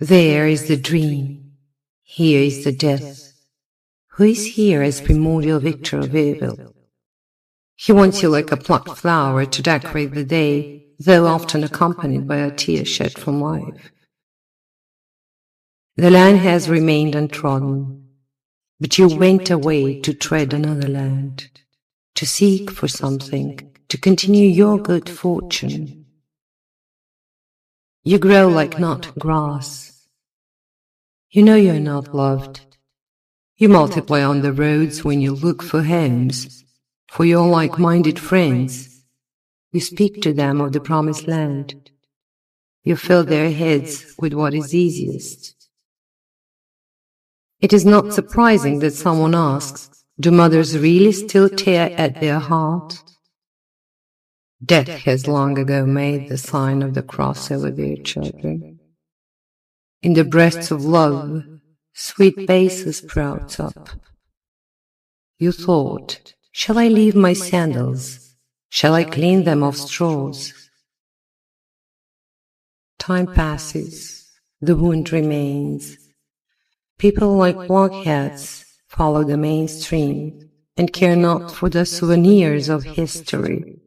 There is the dream, here is the death. Who is here as primordial victor of evil? He wants you like a plucked flower to decorate the day, though often accompanied by a tear shed from life. The land has remained untrodden, but you went away to tread another land, to seek for something, to continue your good fortune. You grow like not grass. You know you're not loved. You multiply on the roads when you look for homes, for your like-minded friends. You speak to them of the promised land. You fill their heads with what is easiest. It is not surprising that someone asks, do mothers really still tear at their heart? Death has long ago made the sign of the cross over their children. In the breasts of love, sweet basis sprouts up. You thought, shall I leave my sandals? Shall I clean them of straws? Time passes, the wound remains. People like blockheads follow the mainstream and care not for the souvenirs of history.